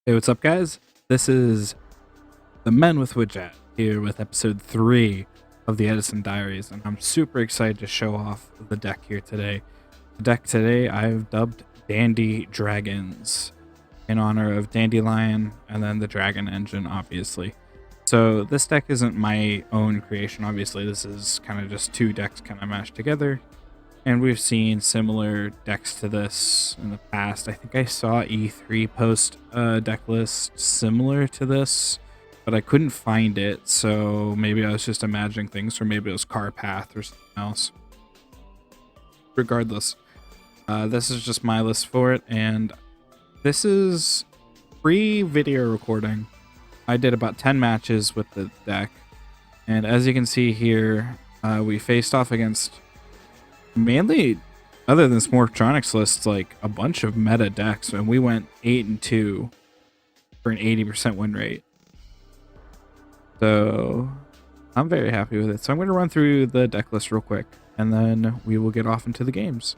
Hey, what's up, guys? This is the Men with Widget here with episode 3 of the Edison Diaries, and I'm super excited to show off the deck here today. The deck today I've dubbed Dandy Dragons in honor of Dandelion and then the Dragon Engine, obviously. So this deck isn't my own creation, obviously. This is kind of just two decks kind of mashed together. And we've seen similar decks to this in the past. I think I saw E3 post a deck list similar to this, but I couldn't find it. So maybe I was just imagining things, or maybe it was Carpath or something else. Regardless, this is just my list for it. And this is pre-video recording. I did about 10 matches with the deck. And as you can see here, we faced off against mainly, other than Smortronics lists, like a bunch of meta decks, and we went 8-2 for an 80% win rate. So I'm very happy with it. So I'm going to run through the deck list real quick, and then we will get off into the games.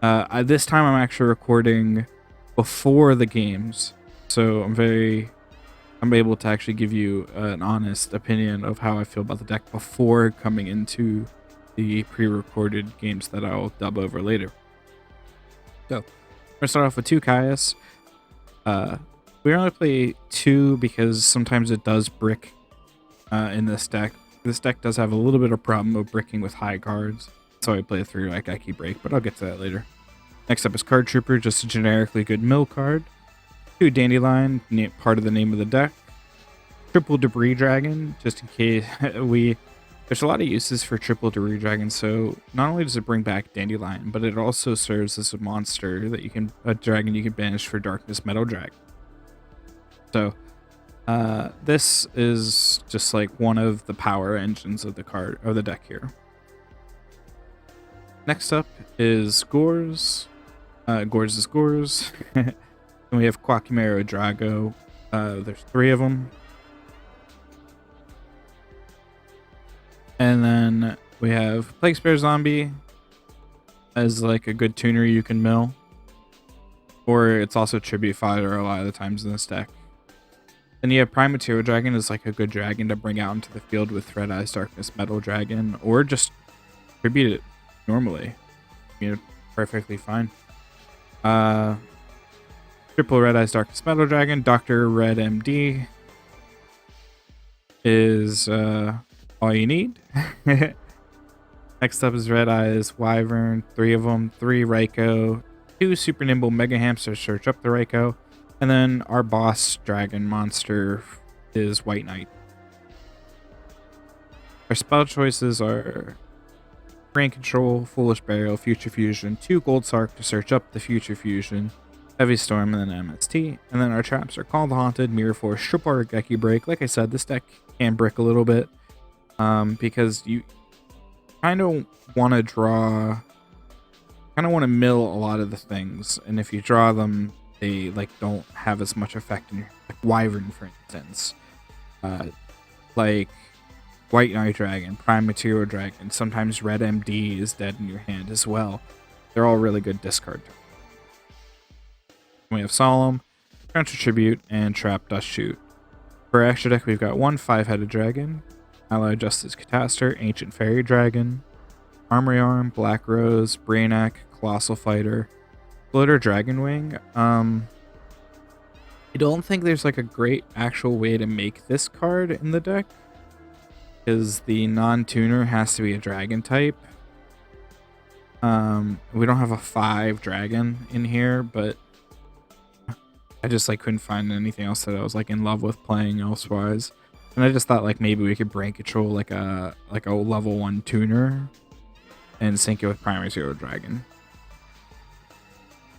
This time I'm actually recording before the games, so I'm able to actually give you an honest opinion of how I feel about the deck before coming into the pre-recorded games that I'll dub over later. So, we're gonna start off with 2 Caius. We only play 2 because sometimes it does brick in this deck. This deck does have a little bit of problem of bricking with high cards, so I play 3 like I keep break, but I'll get to that later. Next up is Card Trooper, just a generically good mill card. 2 Dandelion, part of the name of the deck. Triple Debris Dragon, just in case There's a lot of uses for Triple Debris Dragon, so not only does it bring back Dandelion, but it also serves as a monster that a dragon you can banish for Darkness Metal Dragon. So, this is just like one of the power engines of the deck here. Next up is Gores. Gores is Gores. And we have Quackimero Drago. There's 3 of them. And then we have Plague Spare Zombie as like a good tuner you can mill. Or it's also Tribute Fodder a lot of the times in this deck. Then you have Prime Material Dragon as like a good dragon to bring out into the field with Red Eyes Darkness Metal Dragon. Or just tribute it normally. Perfectly fine. Triple Red Eyes Darkness Metal Dragon. Dr. REDMD is all you need. Next up is Red Eyes Wyvern, 3 of them, 3 Ryko, 2 Super Nimble Mega Hamsters search up the Ryko, and then our boss dragon monster is White Knight. Our spell choices are Brain Control, Foolish Burial, Future Fusion, 2 Gold Sark to search up the Future Fusion, Heavy Storm, and then MST. And then our traps are Call the Haunted, Mirror Force, Shipwreck, Geki Break. Like I said, this deck can brick a little bit. Because you kind of want to mill a lot of the things, and if you draw them, they don't have as much effect in your Wyvern, for instance. Like White Knight Dragon, Prime Material Dragon, sometimes Red MD is dead in your hand as well. They're all really good discard. We have Solemn, Counter Tribute, and Trap Dust Shoot. For our extra deck, we've got 1 5-headed dragon, Allied Justice Cataster, Ancient Fairy Dragon, Armory Arm, Black Rose, Brainiac, Colossal Fighter, Glitter Dragonwing. I don't think there's like a great actual way to make this card in the deck, because the non-tuner has to be a dragon type. We don't have a 5 dragon in here, but I just couldn't find anything else that I was in love with playing elsewise. And I just thought maybe we could Brain Control like a level 1 tuner and sync it with Primary Zero Dragon.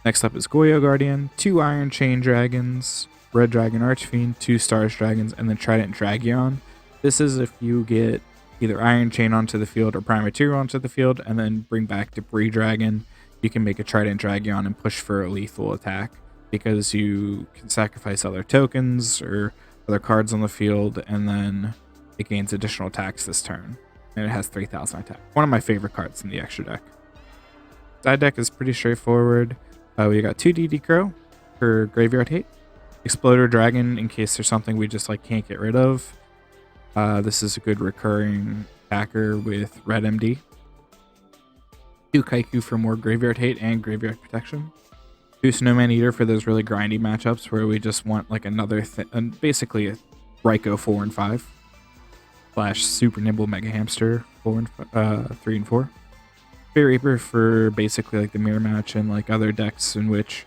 Next up is Goyo Guardian, 2 Iron Chain Dragons, Red Dragon Archfiend, 2 Stars Dragons, and then Trident Dragion. This is if you get either Iron Chain onto the field or Prime Material onto the field and then bring back Debris Dragon, you can make a Trident Dragion and push for a lethal attack because you can sacrifice other tokens or other cards on the field, and then it gains additional attacks this turn, and it has 3,000 attack. One of my favorite cards in the extra deck. Side deck is pretty straightforward. We got 2 DD Crow for Graveyard Hate, Exploder Dragon in case there's something we just like can't get rid of. This is a good recurring attacker with REDMD. 2 Kaiku for more graveyard hate and graveyard protection. 2 Snowman Eater for those really grindy matchups where we just want like another basically a Ryko 4 and 5 / super nimble Mega Hamster 3 and 4. Spirit Reaper for basically like the mirror match and like other decks in which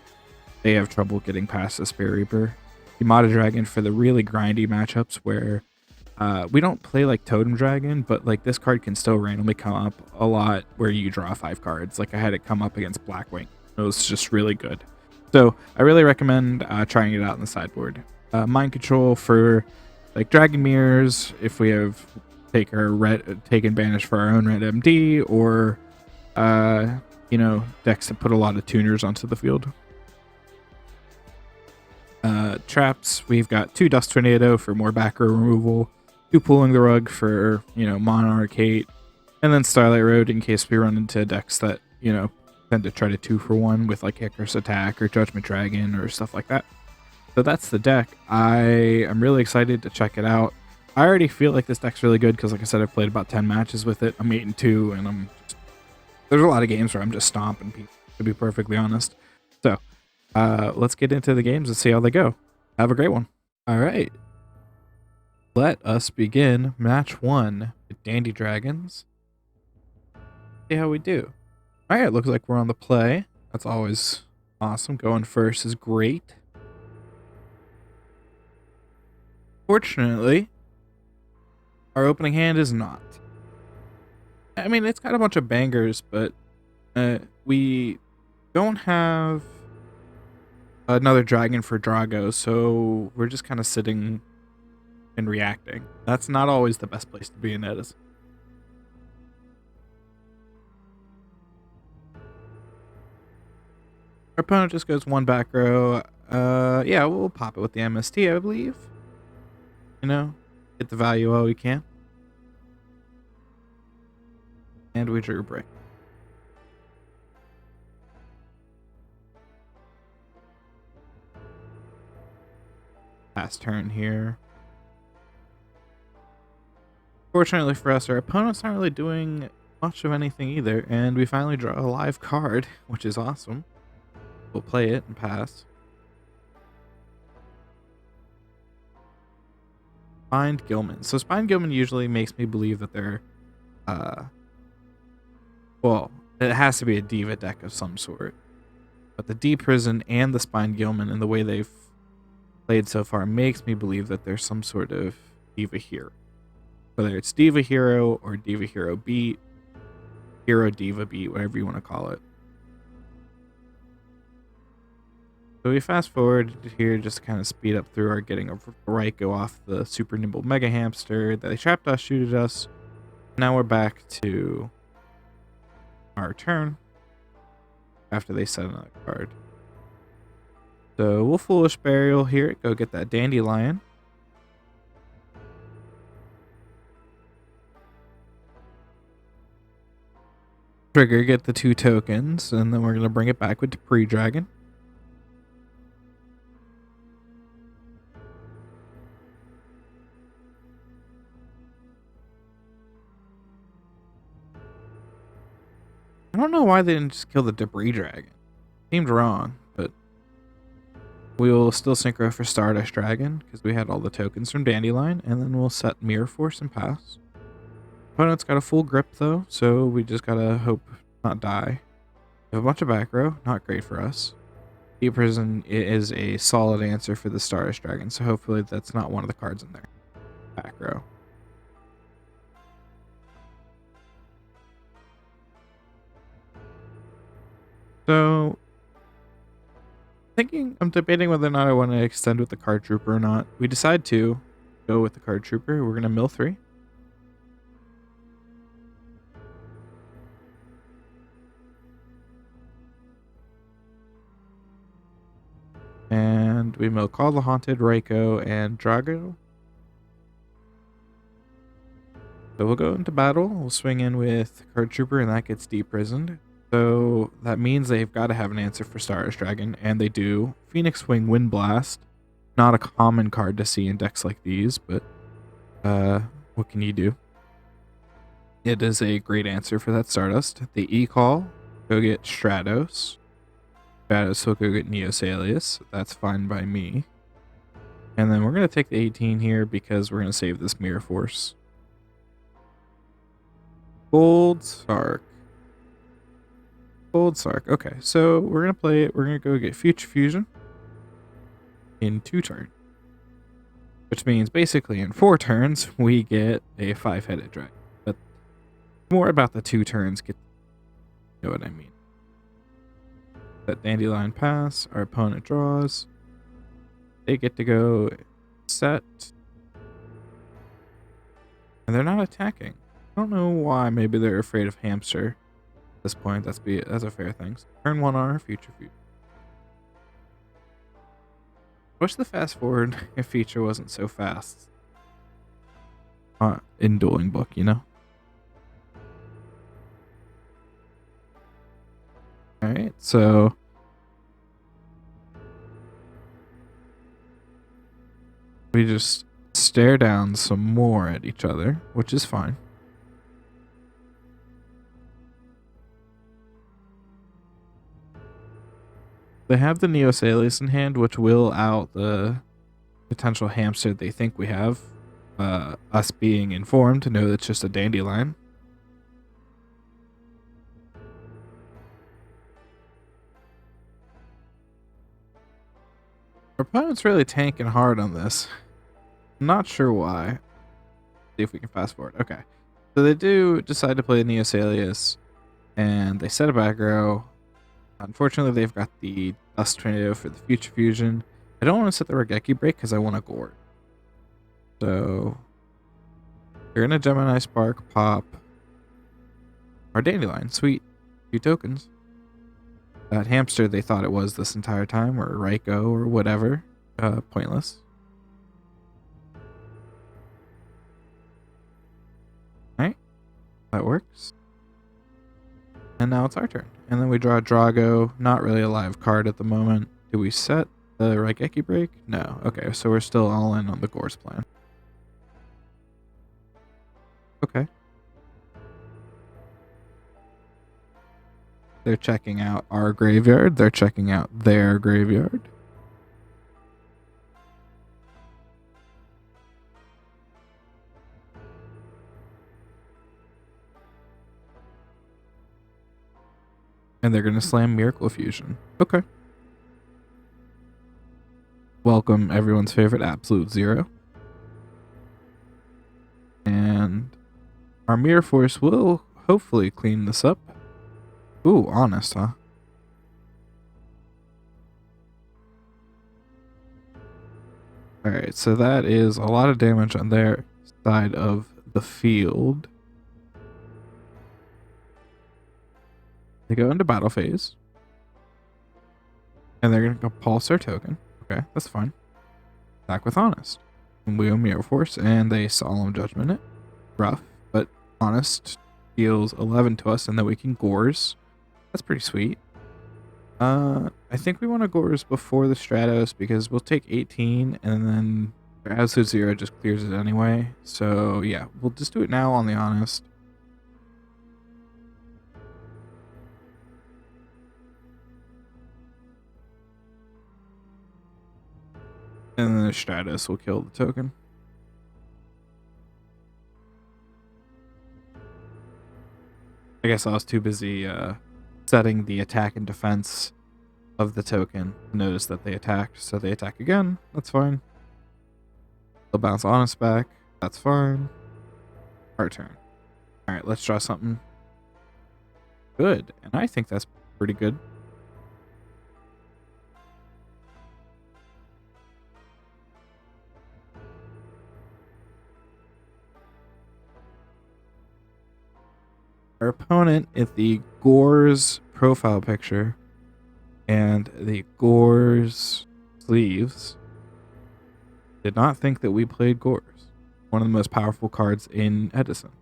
they have trouble getting past the Spirit Reaper. Yamada Dragon for the really grindy matchups where we don't play like Totem Dragon, but like this card can still randomly come up a lot where you draw 5 cards. Like I had it come up against Blackwing. It was just really good. So I really recommend trying it out in the sideboard. Mind Control for like Dragon Mirrors if we have taken Banish for our own REDMD, or decks that put a lot of tuners onto the field. Traps, we've got 2 Dust Tornado for more back row removal, 2 Pulling the Rug for, Monarch hate, and then Starlight Road in case we run into decks that, tend to try to 2-for-1 with like Icarus Attack or Judgment Dragon or stuff like that. So that's the deck. I am really excited to check it out. I already feel like this deck's really good because, like I said, I've played about 10 matches with it. I'm 8-2, and there's a lot of games where I'm just stomping people, to be perfectly honest. So let's get into the games and see how they go. Have a great one. All right. Let us begin match 1 with Dandy Dragons. See how we do. All right, looks like we're on the play. That's always awesome. Going first is great. Fortunately, our opening hand is not. I mean, it's got a bunch of bangers, but we don't have another dragon for Drago, so we're just kind of sitting and reacting. That's not always the best place to be in Edison. Our opponent just goes 1 back row. Yeah, we'll pop it with the MST, I believe. Get the value while we can. And we drew a break. Pass turn here. Fortunately for us, our opponent's not really doing much of anything either, and we finally draw a live card, which is awesome. We'll play it and pass. Spined Gilman. So Spined Gilman usually makes me believe that they're, well, it has to be a Diva deck of some sort. But the D Prison and the Spined Gilman and the way they've played so far makes me believe that there's some sort of Diva hero. Whether it's Diva Hero or Diva Hero Beat, Hero Diva Beat, whatever you want to call it. So we fast forward here just to kind of speed up through our getting a Ryko off the super nimble Mega Hamster. They trapped us, shooted us. Now we're back to our turn after they set another card. So we'll Foolish Burial here, go get that Dandelion. Trigger, get the 2 tokens, and then we're going to bring it back with Debris Dragon. I don't know why they didn't just kill the Debris Dragon. Seemed wrong, but we will still synchro for Stardust Dragon because we had all the tokens from Dandelion, and then we'll set Mirror Force and pass. Opponent's got a full grip though, so we just gotta hope not die. We have a bunch of back row, not great for us. Deep Prison is a solid answer for the Stardust Dragon, so hopefully that's not one of the cards in there. Back row. So, I'm debating whether or not I want to extend with the Card Trooper or not. We decide to go with the Card Trooper. We're going to mill 3. And we mill Call the Haunted, Ryko, and Drago. So we'll go into battle. We'll swing in with Card Trooper, and that gets deprisoned. So that means they've got to have an answer for Stardust Dragon, and they do. Phoenix Wing, Wind Blast. not a common card to see in decks like these, but what can you do? It is a great answer for that Stardust. The E-Call, go get Stratos. Stratos will go get Neosalius. That's fine by me. And then we're going to take the 18 here because we're going to save this Mirror Force. Gold Sark. Gold Sark. Okay, so we're going to play it. We're going to go get Future Fusion in 2 turns. Which means basically in 4 turns, we get a 5-headed dragon. But more about the 2 turns, you know what I mean. That Dandelion pass, our opponent draws. They get to go set. And they're not attacking. I don't know why. Maybe they're afraid of Hamster at this point. That's a fair thing. So turn 1 on our Future Fusion. Wish the fast forward feature wasn't so fast. In Dueling Book, you know? Alright, so we just stare down some more at each other, which is fine. They have the Neosalius in hand, which will out the potential Hamster they think we have. Us being informed to know it's just a Dandelion. Our opponent's really tanking hard on this. I'm not sure why. See if we can fast forward. Okay. So they do decide to play Neosalius, and they set a back row. Unfortunately, they've got the Dust Tornado for the Future Fusion. I don't want to set the Regeki break because I want to gore. So you're in a Gemini Spark, pop our Dandelion. Sweet. 2 tokens. That Hamster they thought it was this entire time, or Ryko, or whatever. Pointless. Alright. That works. And now it's our turn. And then we draw Drago. Not really a live card at the moment. Do we set the Regeki break? No. Okay, so we're still all in on the Gorse plan. Okay. They're checking out our graveyard. They're checking out their graveyard. And they're going to slam Miracle Fusion. Okay. Welcome everyone's favorite Absolute Zero. And our Mirror Force will hopefully clean this up. Ooh, honest, huh? Alright, so that is a lot of damage on their side of the field. They go into battle phase. And they're going to pulse their token. Okay, that's fine. Attack with Honest. And we own Mirror Force, and they Solemn Judgment it. Rough, but Honest deals 11 to us, and then we can Gores. That's pretty sweet. I think we want to Gores before the Stratos, because we'll take 18, and then Absolute Zero just clears it anyway. So, yeah, we'll just do it now on the Honest. And then the Stratos will kill the token. I guess I was too busy setting the attack and defense of the token to notice that they attacked. So they attack again. That's fine. They'll bounce Honest back. That's fine. Our turn. Alright, let's draw something good. And I think that's pretty good. Our opponent at the Gores profile picture and the Gores sleeves did not think that we played Gores, one of the most powerful cards in Edison.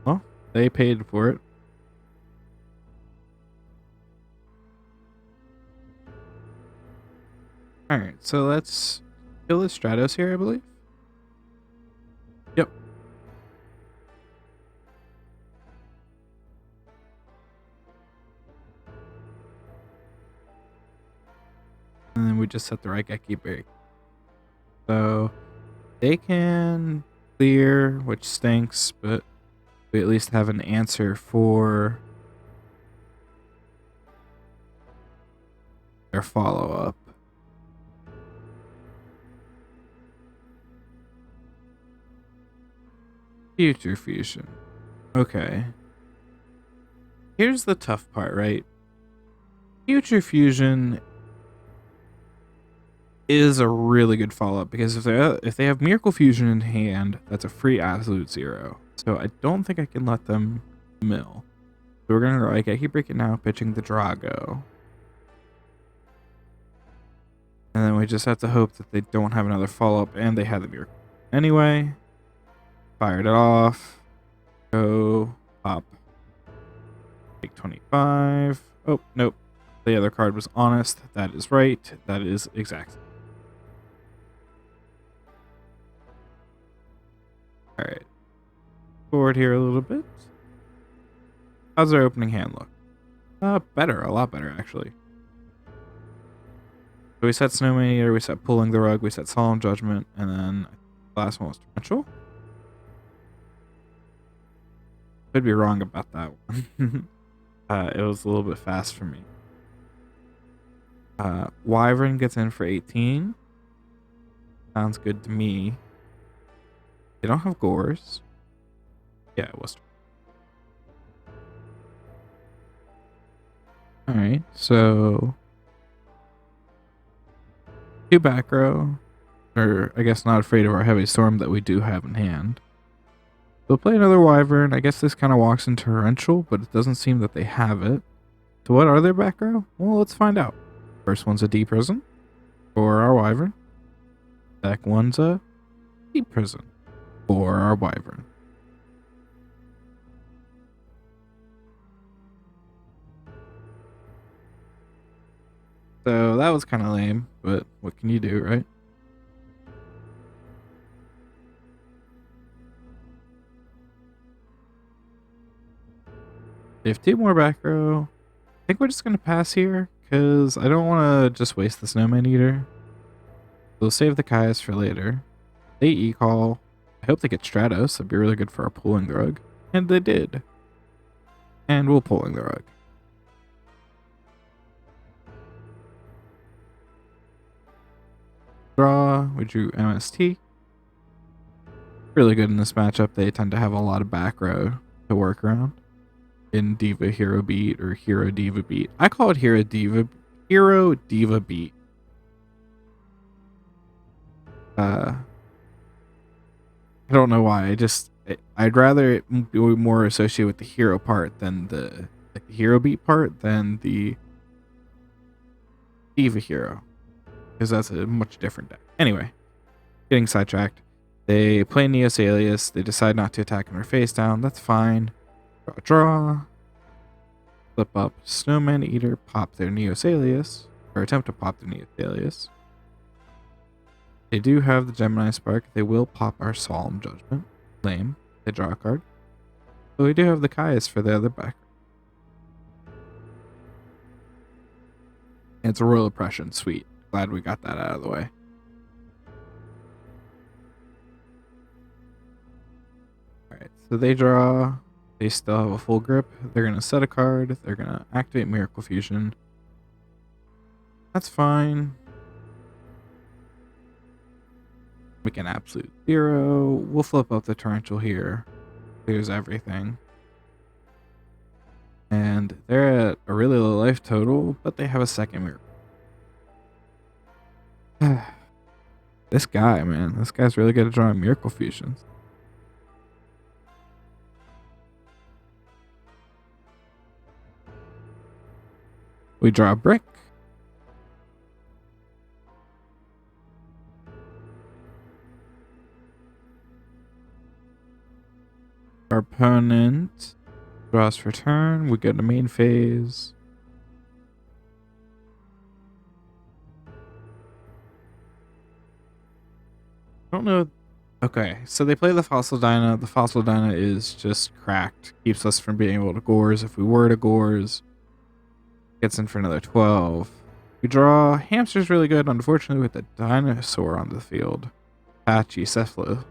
Well, they paid for it. Alright, so let's kill this Stratos here, I believe. Yep. And then we just set the Ryko break. So they can clear, which stinks, but we at least have an answer for their follow-up. Future fusion. Okay. Here's the tough part, right? Future fusion is a really good follow-up because if they have Miracle Fusion in hand, that's a free absolute 0. So I don't think I can let them mill. So we're gonna like I keep breaking now, pitching the Drago. And then we just have to hope that they don't have another follow-up and they have the Miracle. Anyway, fired it off. Go pop. Take 25. Oh, nope. The other card was honest. That is right. That is exact. Alright. Forward here a little bit. How's our opening hand look? Better. A lot better, actually. So we set Snowman Eater, we set Pulling the Rug, we set Solemn Judgment, and then the last one was Torrential. Could be wrong about that one. It was a little bit fast for me. Wyvern gets in for 18. Sounds good to me. They don't have Gores. Yeah, it was. Alright, so 2 back row. Or I guess not afraid of our Heavy Storm that we do have in hand. They'll play another Wyvern. I guess this kind of walks into Torrential, but it doesn't seem that they have it. So what are their back row? Well, let's find out. First one's a D Prison for our Wyvern. Second one's a D Prison for our Wyvern. So that was kind of lame, but what can you do, right? They have 2 more back row. I think we're just going to pass here because I don't want to just waste the Snowman Eater. We'll save the Caius for later. They E-call. I hope they get Stratos. That'd be really good for our Pulling the Rug. And they did. And we'll Pulling the Rug. Draw. We drew MST. Really good in this matchup. They tend to have a lot of back row to work around. In Diva Hero Beat or Hero Diva Beat. I call it Hero Diva Beat. I don't know why. I'd rather it be more associated with the hero part than the Hero Beat part than the Diva Hero, because that's a much different deck. Anyway, getting sidetracked. They play Neos Alias. They decide not to attack on her face down. That's fine. Draw. Flip up Snowman Eater, pop their Neos Alias, or attempt to pop their Neos Alias. They do have the Gemini Spark. They will pop our Solemn Judgment. Lame. They draw a card. But we do have the Caius for the other back. And it's a Royal Oppression. Sweet. Glad we got that out of the way. Alright, so they draw. They still have a full grip. They're going to set a card. They're going to activate Miracle Fusion. That's fine. We can absolute 0. We'll flip up the Torrential here. Clears everything. And they're at a really low life total, but they have a second Miracle. This guy, man. This guy's really good at drawing Miracle Fusions. We draw a brick. Our opponent draws for turn. We go to main phase. I don't know. Okay, so they play the Fossil Dyna. The Fossil Dyna is just cracked. Keeps us from being able to Gores. If we were to Gores, gets in for another 12. We draw. Hamster's really good, unfortunately, with the Dinosaur on the field. Pachycephalus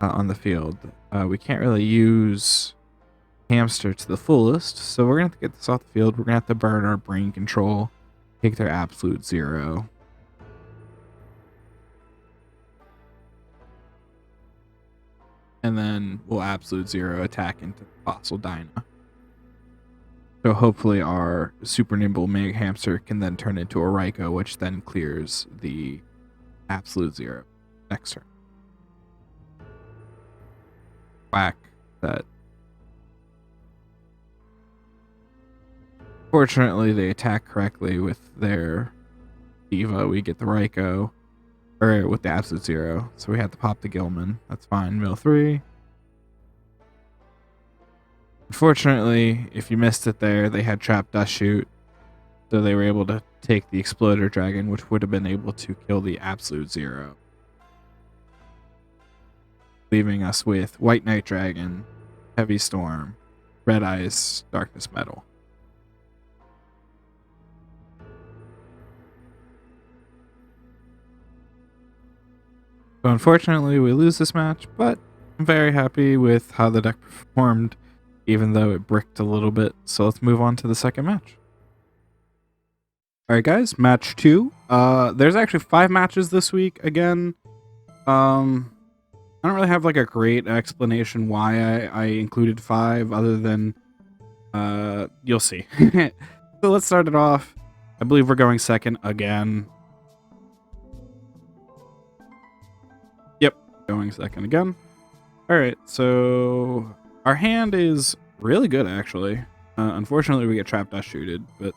on the field. We can't really use Hamster to the fullest, so we're going to have to get this off the field. We're going to have to burn our Brain Control, take their absolute 0. And then we'll absolute 0 attack into the Fossil Dyna. So hopefully our super nimble Mega Hamster can then turn into a Ryko, which then clears the absolute 0 next turn. Whack that. Fortunately, they attack correctly with their Diva. We get the Ryko. Or with the absolute 0. So we have to pop the Gilman. That's fine. Mill 3. Unfortunately, if you missed it there, they had Trap Dust Shoot. So they were able to take the Exploder Dragon, which would have been able to kill the absolute 0. Leaving us with White Knight Dragon, Heavy Storm, Red Ice, Darkness Metal. So unfortunately, we lose this match, but I'm very happy with how the deck performed, even though it bricked a little bit. So let's move on to the second match. All right, guys, match 2. There's actually 5 matches this week. Again, I don't really have like a great explanation why I included 5, other than you'll see. So let's start it off. I believe we're going second again. Going second again. All right, so our hand is really good, actually. Unfortunately, we get Trap Dust Shooted, but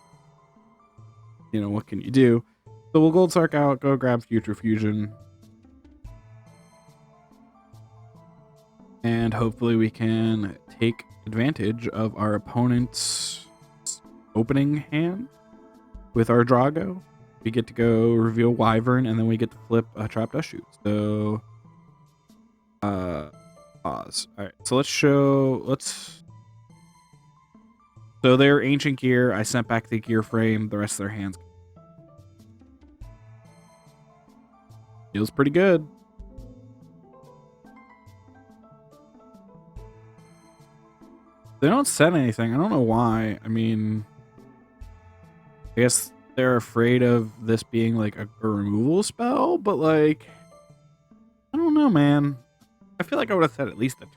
you know, what can you do? So we'll Gold Sark out, go grab Future Fusion, and hopefully we can take advantage of our opponent's opening hand with our Drago. We get to go reveal Wyvern, and then we get to flip a Trap Dust Shoot. So pause. All right, so so their ancient gear, I sent back the gear frame, the rest of their hands. Feels pretty good. They don't set anything. I don't know why. I mean, I guess they're afraid of this being like a removal spell, but like, I don't know, man. I feel like I would have said at least a 2.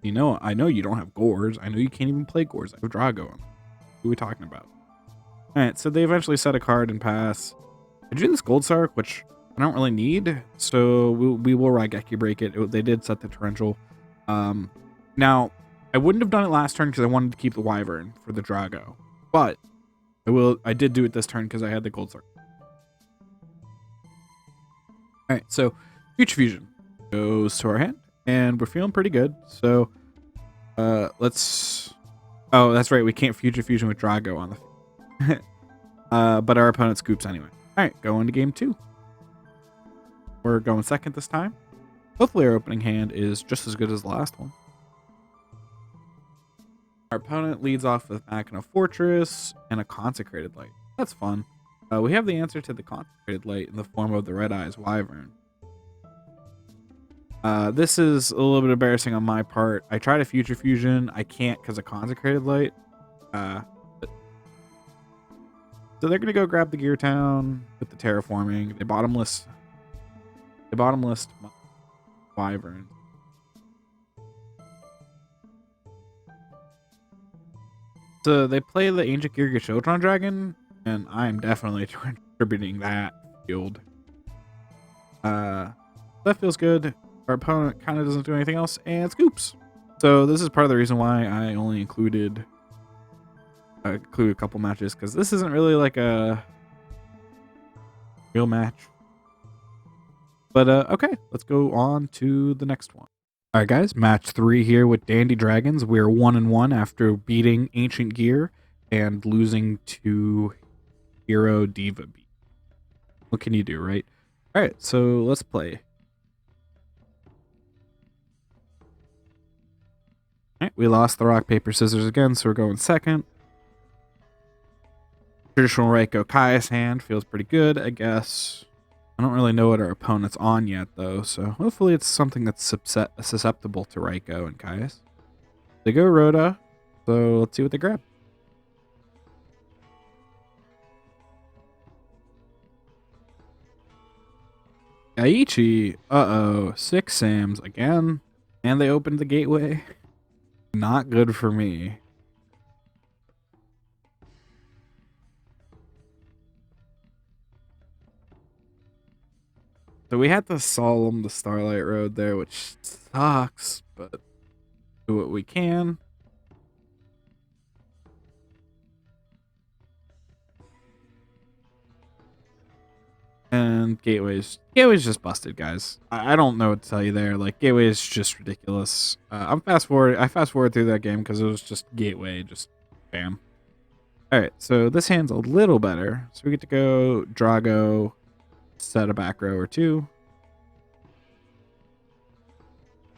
You know, I know you don't have Gores. I know you can't even play Gores. I have Drago. Who are we talking about? All right, so they eventually set a card and pass. I drew this Gold Sark, which I don't really need, so we will Raigeki break it. They did set the Torrential. Now, I wouldn't have done it last turn because I wanted to keep the Wyvern for the Drago, but I did do it this turn because I had the Gold Sark. All right, so Future Fusion goes to our hand, and we're feeling pretty good. So let's... Oh, that's right. We can't Future Fusion with Drago on the field. But our opponent scoops anyway. All right, go into game 2. We're going second this time. Hopefully our opening hand is just as good as the last one. Our opponent leads off with Machina Fortress and a Consecrated Light. That's fun. We have the answer to the Consecrated Light in the form of the Red Eyes Wyvern. This is a little bit embarrassing on my part. I tried a Future Fusion. I can't because of Consecrated Light. So they're going to go grab the Gear Town with the Terraforming. They bottomless Wyvern. So they play the Ancient Gear Gashotron Dragon, and I'm definitely contributing that field. That feels good. Our opponent kind of doesn't do anything else and scoops. So this is part of the reason why I only include a couple matches, because this isn't really like a real match. But okay, let's go on to the next one. All right, guys, match 3 here with Dandy Dragons. We're 1-1 after beating Ancient Gear and losing to Hero Diva Beat. What can you do, right? All right, so let's play. All right, we lost the rock, paper, scissors again, so we're going second. Traditional Ryko-Caius hand feels pretty good, I guess. I don't really know what our opponent's on yet, though, so hopefully it's something that's susceptible to Ryko and Caius. They go Rhoda, so let's see what they grab. Aichi, uh-oh, 6 Sams again, and they opened the gateway. Not good for me. So we had to solemn the Starlight Road there, which sucks, but do what we can. And Gateway's just busted, guys. I don't know what to tell you there. Like, Gateway is just ridiculous. I fast forward through that game because it was just Gateway, just bam. All right, so this hand's a little better. So we get to go Drago, set a back row or two,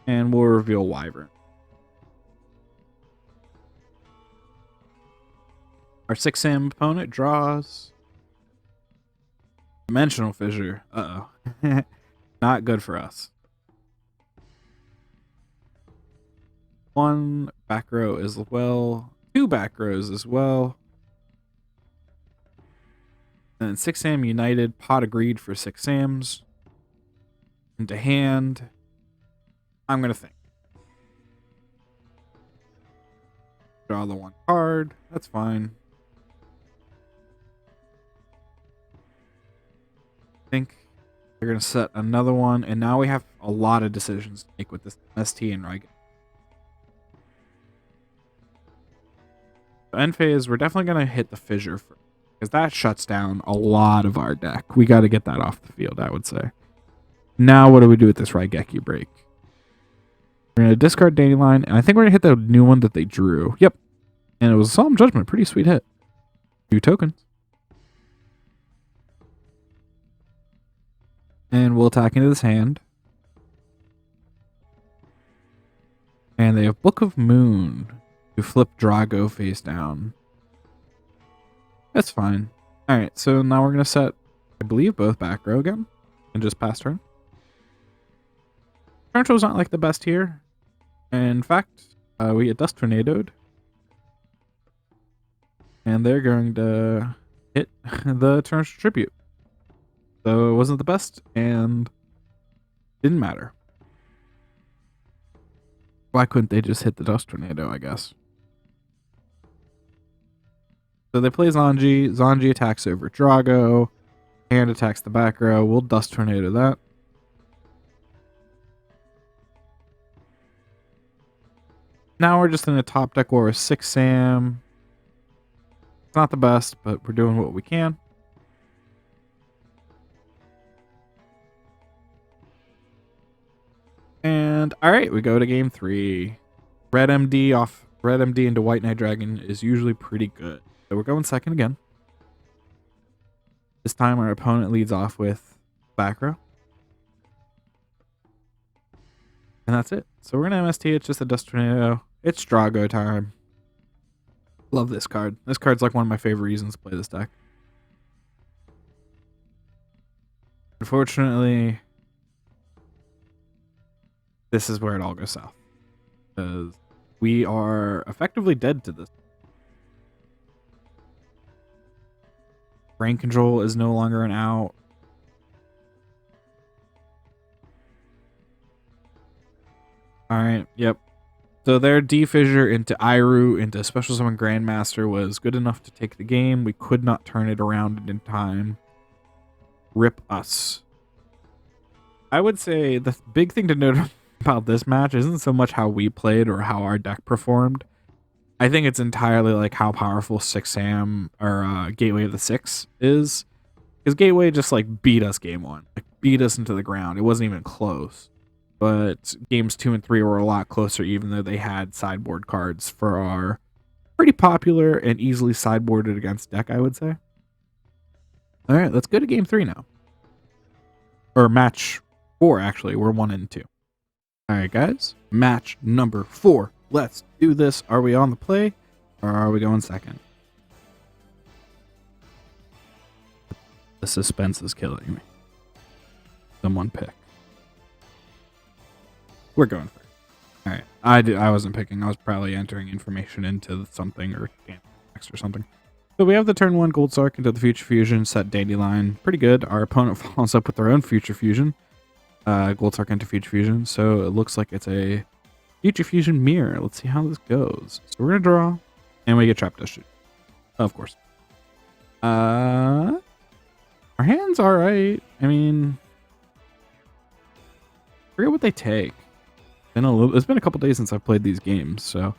and we'll reveal Wyvern. Our 6-Sam opponent draws Dimensional Fissure. Uh-oh. Not good for us. 1 back row as well. 2 back rows as well. And 6-Sam United. Pot agreed for 6 Sams. Into hand. I'm going to think. Draw the 1 card. That's fine. Think they're going to set another one, and now we have a lot of decisions to make with this ST and Rygen. So end phase, we're definitely going to hit the Fissure first, because that shuts down a lot of our deck. We got to get that off the field, I would say. Now what do we do with this Raigeki break? We're going to discard Dandelion, and I think we're going to hit the new one that they drew. Yep. And it was a Solemn Judgment. Pretty sweet hit. 2 tokens. And we'll attack into this hand. And they have Book of Moon to flip Drago face down. That's fine. Alright, so now we're going to set, I believe, both back row again. And just pass turn. Turn control's not like the best here. In fact, we get Dust Tornadoed. And they're going to hit the Turn Tribute. So it wasn't the best, and didn't matter. Why couldn't they just hit the Dust Tornado, I guess? So they play Zanji. Zanji attacks over Drago. Hand attacks the back row. We'll Dust Tornado that. Now we're just in a top deck war with 6 Sam. It's not the best, but we're doing what we can. And all right, we go to game 3. REDMD off REDMD into White Knight Dragon is usually pretty good. So we're going second again. This time our opponent leads off with back row. And that's it. So we're going to MST. It's just a Dust Tornado. It's Drago time. Love this card. This card's like one of my favorite reasons to play this deck. Unfortunately, this is where it all goes south. Because we are effectively dead to this. Brain control is no longer an out. Alright, yep. So their D-Fissure into Iru into Special Summon Grandmaster was good enough to take the game. We could not turn it around in time. Rip us. I would say the big thing to note about this match isn't so much how we played or how our deck performed. I think it's entirely like how powerful 6 Sam or Gateway of the 6 is. Because Gateway just like beat us game 1. Like beat us into the ground. It wasn't even close. But games 2 and 3 were a lot closer, even though they had sideboard cards for our pretty popular and easily sideboarded against deck, I would say. All right, let's go to game 3 now. or match 4, actually. We're 1 and 2. All right, guys. Match number 4. Let's do this. Are we on the play or are we going second? The suspense is killing me. Someone pick. We're going first. All right. I wasn't picking. I was probably entering information into something or text or something. So we have the turn 1 Gold Sark into the Future Fusion, set Dandelion. Pretty good. Our opponent follows up with their own Future Fusion. Gold Sark into Future Fusion. So it looks like it's a Future Fusion mirror. Let's see how this goes. So we're going to draw, and we get Trap Dust Shoot. Of course. Our hand's all right. I mean, I forget what they take. It's been a couple days since I've played these games, so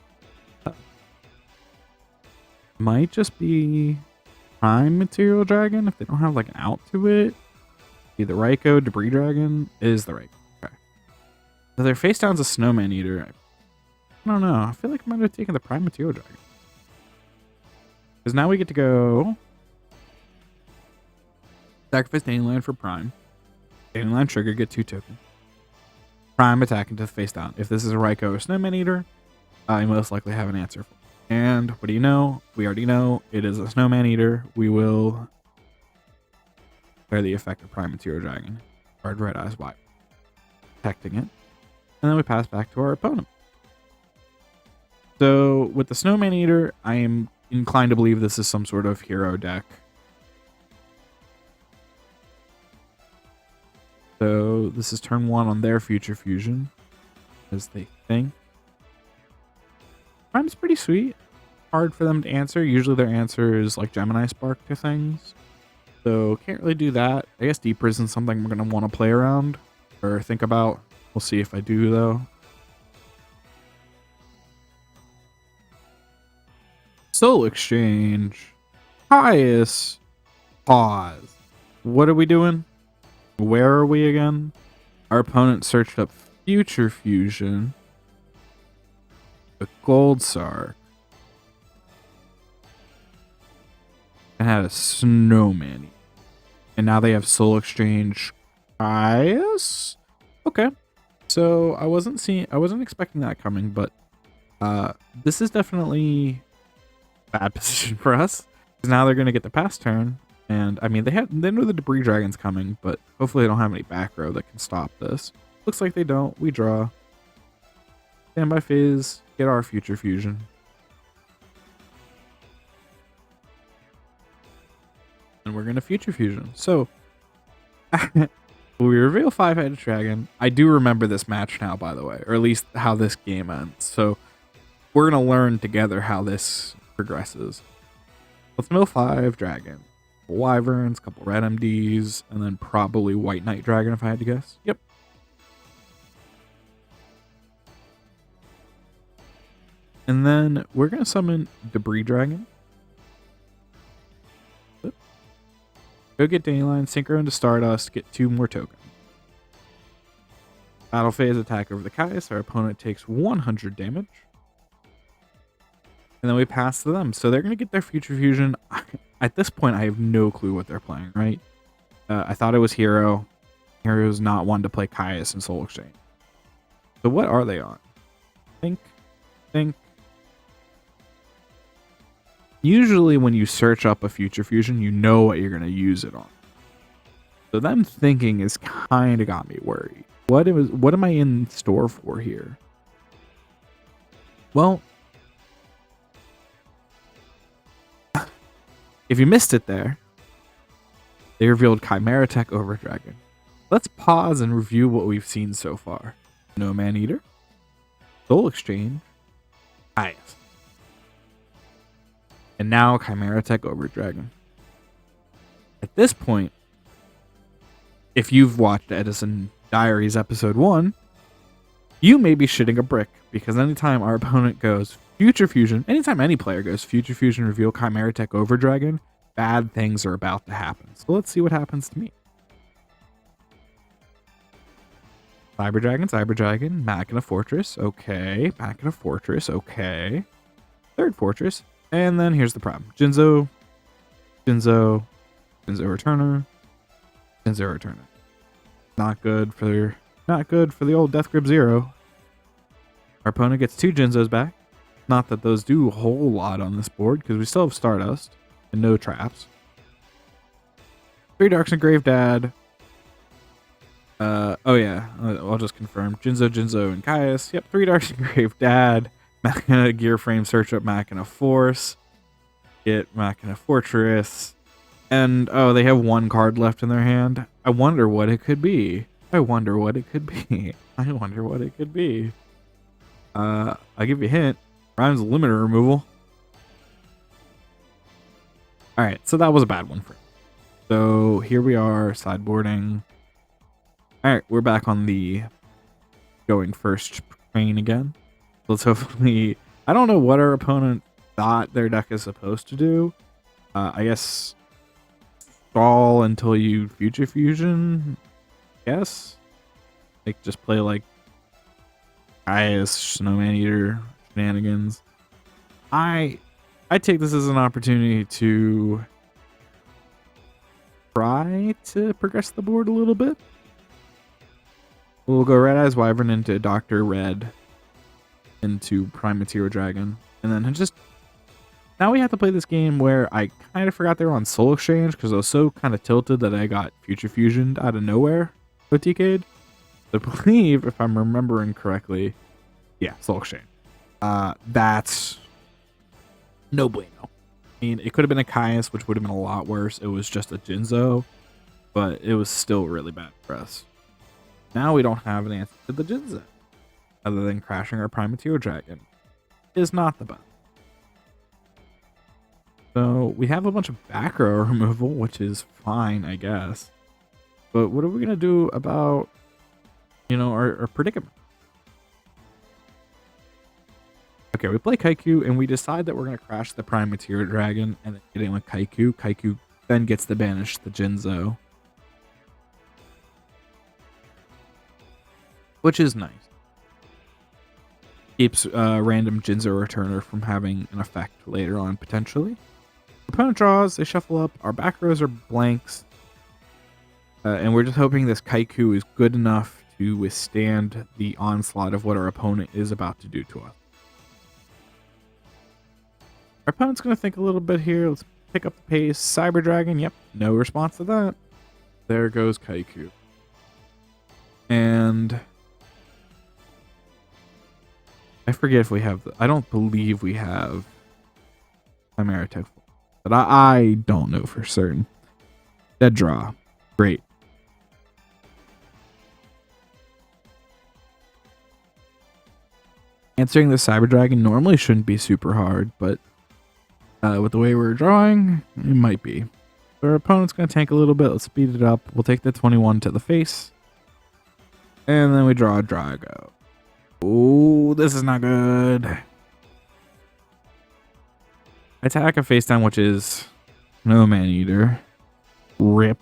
might just be Prime Material Dragon if they don't have like an out to it. Be the Ryko-Debris Dragon is the Ryko. Okay. So their face down's a Snowman Eater. I don't know. I feel like I might have taken the Prime Material Dragon. Because now we get to go sacrifice Dandelion for Prime. Dandelion trigger, get 2 tokens. Prime attack into the face down. If this is a Ryko or Snowman Eater, I most likely have an answer for it. And what do you know? We already know it is a Snowman Eater. We will declare the effect of Prime Material Dragon. Guard Red Eyes Wide. Protecting it. And then we pass back to our opponent. So with the Snowman Eater, I am inclined to believe this is some sort of hero deck. So this is turn 1 on their Future Fusion, as they think. Prime's pretty sweet. Hard for them to answer. Usually their answer is like Gemini Spark to things. So can't really do that. I guess Deep Prison is something I'm going to want to play around or think about. We'll see if I do though. Soul Exchange. Caius. Pause. What are we doing? Where are we again? Our opponent searched up Future Fusion. The Gold Sark. And had a Snowman. And now they have Soul Exchange Caius? Okay. So I wasn't expecting that coming, but this is definitely a bad position for us. Because now they're gonna get the pass turn. And I mean, they know the Debris Dragon's coming, but hopefully they don't have any back row that can stop this. Looks like they don't. We draw. Standby phase. Get our Future Fusion. And we're going to Future Fusion. So, we reveal 5-headed dragon. I do remember this match now, by the way. Or at least how this game ends. So, we're going to learn together how this progresses. Let's mill 5 dragon. Wyverns, couple REDMDs, and then probably White Knight Dragon if I had to guess. Yep. And then we're going to summon Debris Dragon. Go get Dandelion, synchro into Stardust, get 2 more tokens. Battle phase attack over the Caius. Our opponent takes 100 damage. And then we pass to them. So they're going to get their Future Fusion. At this point, I have no clue what they're playing, right? I thought it was Hero. Hero's not one to play Caius and Soul Exchange. So what are they on? Think. Usually when you search up a Future Fusion, you know what you're going to use it on. So them thinking has kind of got me worried. What am I in store for here? Well, if you missed it there, they revealed Chimera Tech over Dragon. Let's pause and review what we've seen so far. Snowman Eater, Soul Exchange, Caius. And now Chimera Tech over Dragon. At this point, if you've watched Edison Diaries episode 1, you may be shitting a brick, because anytime our opponent goes Future Fusion, anytime any player goes Future Fusion, reveal Chimera Tech over Dragon, bad things are about to happen. So let's see what happens to me. Cyber Dragon, Machina Fortress, okay. Machina Fortress, okay. Third Fortress, and then here's the problem. Jinzo Returner, Jinzo Returner. Not good for the old Death Grip Zero. Our opponent gets 2 Jinzos back. Not that those do a whole lot on this board, because we still have Stardust and no traps. 3 Darks and Grave Dad. Oh yeah, I'll just confirm. Jinzo, and Caius. Yep, 3 Darks and Grave Dad. Machina Gear Frame, search up Machina Force. Get Machina Fortress. And, oh, they have 1 card left in their hand. I wonder what it could be. I'll give you a hint. Rhymes limiter removal. Alright, so that was a bad one for me. So here we are, sideboarding. Alright, we're back on the going first train again. Let's hopefully... I don't know what our opponent thought their deck is supposed to do. I guess... stall until you Future Fusion? Yes? Like, just play like... Caius, Snowman Eater, shenanigans. I take this as an opportunity to try to progress the board a little bit. We'll go Red Eyes Wyvern into Dr. Red into Prime Material Dragon. And then just... Now we have to play this game where I kind of forgot they were on Soul Exchange because I was so kind of tilted that I got Future Fusioned out of nowhere with TK'd. I believe, if I'm remembering correctly, yeah, Soul Exchange. That's no bueno. I mean, it could have been a Caius, which would have been a lot worse. It was just a Jinzo, but it was still really bad for us. Now we don't have an answer to the Jinzo, other than crashing our Prime Material Dragon. Is not the best. So we have a bunch of back row removal, which is fine, I guess. But what are we gonna do about, you know, our predicament? Okay, we play Kaiku, and we decide that we're going to crash the Prime Material Dragon and then get in with Kaiku. Kaiku then gets to banish the Jinzo, which is nice. Keeps random Jinzo returner from having an effect later on, potentially. Opponent draws, they shuffle up. Our back rows are blanks. And we're just hoping this Kaiku is good enough to withstand the onslaught of what our opponent is about to do to us. Our opponent's going to think a little bit here. Let's pick up the pace. Cyber Dragon, yep, no response to that. There goes Kaiku. And I forget if we have... I don't believe we have Chimera Tech, but I don't know for certain. Dead draw. Great. Answering the Cyber Dragon normally shouldn't be super hard, but with the way we're drawing, it might be. So our opponent's going to tank a little bit. Let's speed it up. We'll take the 21 to the face. And then we draw a Drago. Oh, this is not good. Attack a face down, which is no Man Eater. Rip.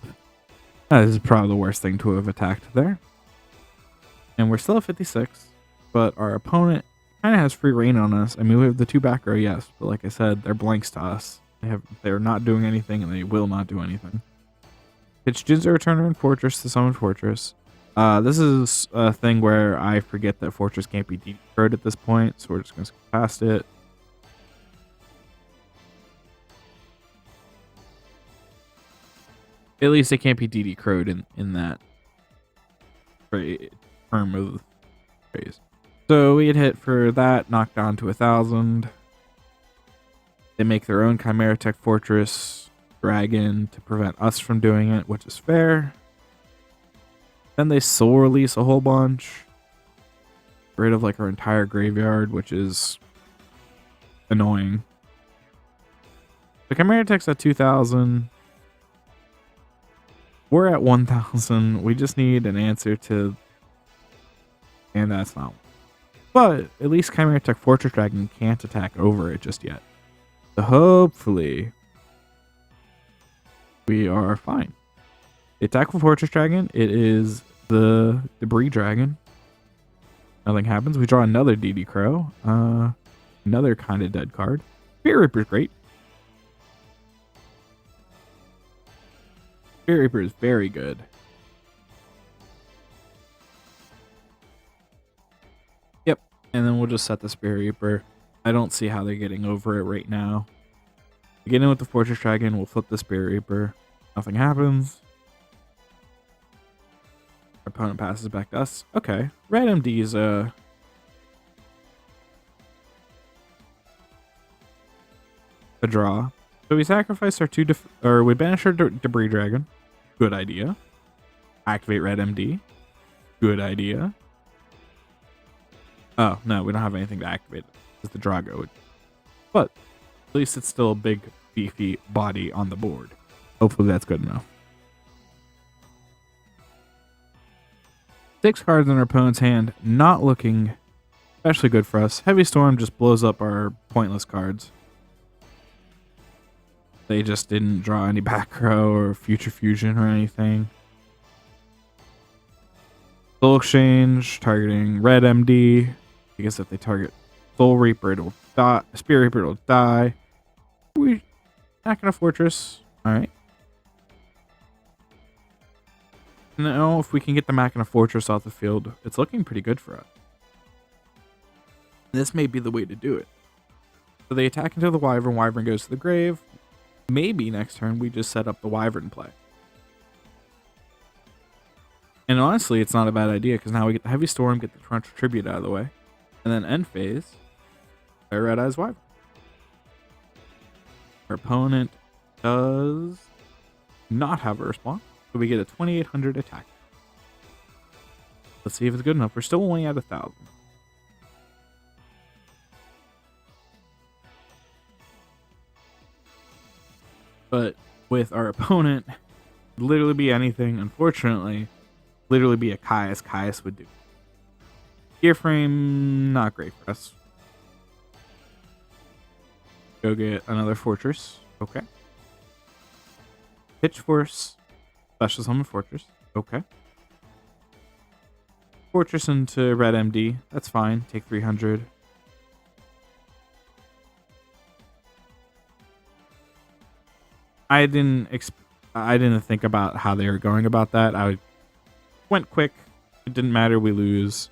This is probably the worst thing to have attacked there. And we're still at 56, but our opponent kind of has free reign on us. I mean, we have the 2 back row, yes, but like I said, they're blanks to us. They're not doing anything, and they will not do anything. Pitch Jinzo Returner and Fortress to summon Fortress. This is a thing where I forget that Fortress can't be DD-crowed at this point, so we're just going to skip past it. At least it can't be DD-crowed in that term of phrase. So we get hit for that, knocked down to 1,000. They make their own Chimera Tech Fortress Dragon to prevent us from doing it, which is fair. Then they soul release a whole bunch. Get rid of like our entire graveyard, which is annoying. The Chimera Tech's at 2,000. We're at 1,000. We just need an answer to... And that's not... But at least Chimera Tech Fortress Dragon can't attack over it just yet. So hopefully we are fine. The attack with Fortress Dragon, it is the Debris Dragon. Nothing happens. We draw another DD Crow. Another kind of dead card. Spirit Reaper is great. Spirit Reaper is very good. And then we'll just set the Spirit Reaper. I don't see how they're getting over it right now. We get in with the Fortress Dragon, we'll flip the Spirit Reaper. Nothing happens. Our opponent passes back to us. Okay. REDMD is a draw. So we sacrifice our we banish our Debris Dragon. Good idea. Activate REDMD. Good idea. Oh, no, we don't have anything to activate it. It's the Drago. But at least it's still a big, beefy body on the board. Hopefully that's good enough. 6 cards in our opponent's hand. Not looking especially good for us. Heavy Storm just blows up our pointless cards. They just didn't draw any back row or future fusion or anything. Soul Exchange, targeting REDMD. I guess if they target Soul Reaper, it'll die. Spirit Reaper, it'll die. We back in a Fortress. Alright. Now, if we can get the Machina Fortress off the field, it's looking pretty good for us. This may be the way to do it. So they attack into the Wyvern. Wyvern goes to the grave. Maybe next turn we just set up the Wyvern play. And honestly, it's not a bad idea because now we get the Heavy Storm, get the Torrential Tribute out of the way. And then end phase, play Red Eyes Wyvern. Our opponent does not have a response, so we get a 2800 attack. Let's see if it's good enough. We're still only at 1000. But with our opponent, literally be anything. Unfortunately, literally be a Caius. Caius would do. Gear frame, not great for us. Go get another Fortress. Okay. Pitch Force. Special Summon Fortress. Okay. Fortress into REDMD. That's fine. Take 300. I didn't think about how they were going about that. I went quick. It didn't matter. We lose.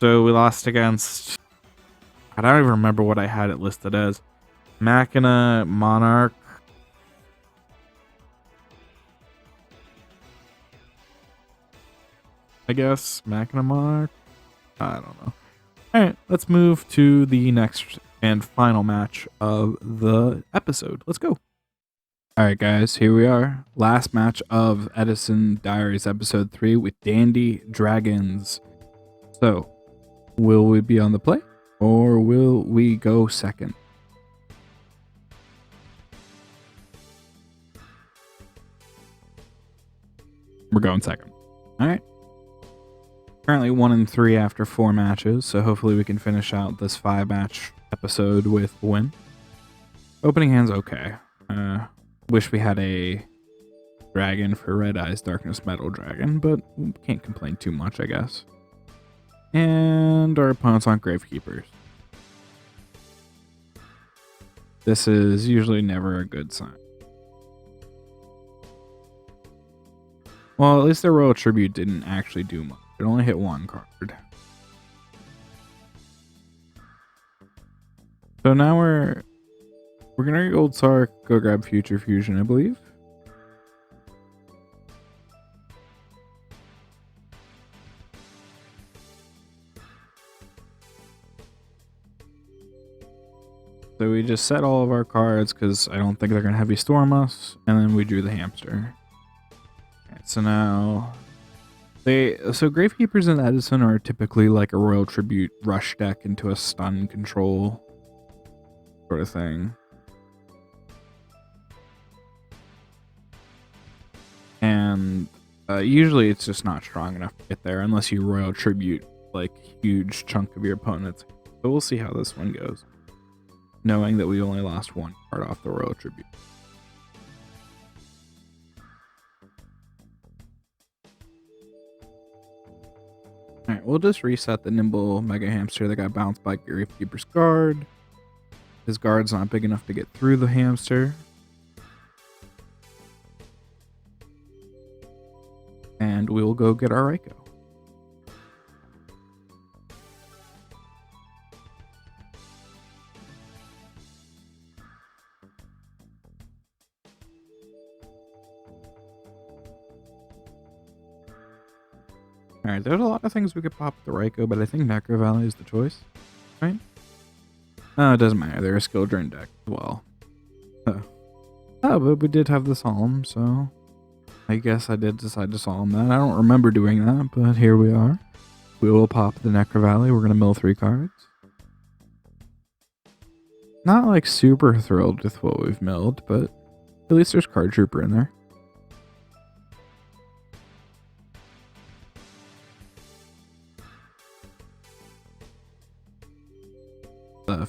So we lost against... I don't even remember what I had it listed as. Machina Monarch. I guess. Machina Monarch. I don't know. Alright, let's move to the next and final match of the episode. Let's go. Alright guys, here we are. Last match of Edison Diaries episode 3 with Dandy Dragons. So, will we be on the play or will we go second? We're going second. Alright. Currently 1-3 after 4 matches, so hopefully we can finish out this 5-match episode with a win. Opening hand's okay. Wish we had a dragon for Red Eyes Darkness Metal Dragon, but can't complain too much, I guess. And our opponents aren't Gravekeepers. This is usually never a good sign. Well, at least their Royal Tribute didn't actually do much. It only hit 1 card. So now we're gonna Gold Sark, go grab Future Fusion, I believe. So we just set all of our cards because I don't think they're gonna Heavy Storm us, and then we drew the hamster. Alright, so now so Gravekeepers and Edison are typically like a Royal Tribute rush deck into a stun control sort of thing. And usually it's just not strong enough to get there unless you Royal Tribute like huge chunk of your opponent's. So we'll see how this one goes, knowing that we only lost 1 card off the Royal Tribute. Alright, we'll just reset the Nimble Mega Hamster that got bounced by Gravekeeper's guard. His guard's not big enough to get through the hamster. And we will go get our Ryko. Alright, there's a lot of things we could pop with the Ryko, but I think Necro Valley is the choice, right? No, it doesn't matter. They're a skill drain deck as well. Oh, but we did have the Solemn, so I guess I did decide to Solemn that. I don't remember doing that, but here we are. We will pop the Necro Valley. We're going to mill 3 cards. Not like super thrilled with what we've milled, but at least there's Card Trooper in there.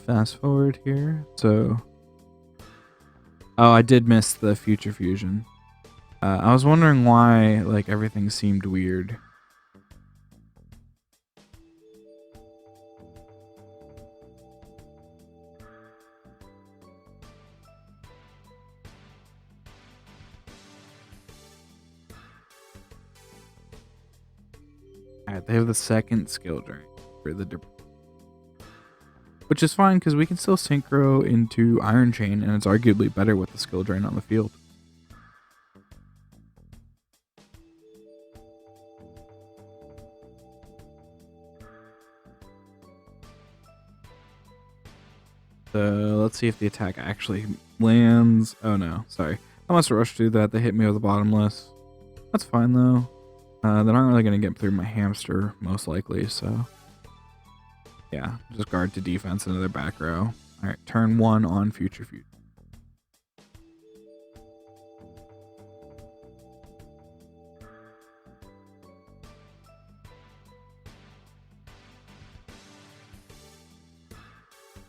Fast forward here. So, oh, I did miss the Future Fusion. I was wondering why like everything seemed weird. Alright, they have the second skill drain for the debris. Which is fine because we can still synchro into Iron Chain and it's arguably better with the skill drain on the field. So let's see if the attack actually lands. Oh no, sorry. I must have rushed through that. They hit me with a bottomless. That's fine though. They're not really going to get through my hamster, most likely, so yeah, just guard to defense into their back row. Alright, turn 1 on Future Fusion.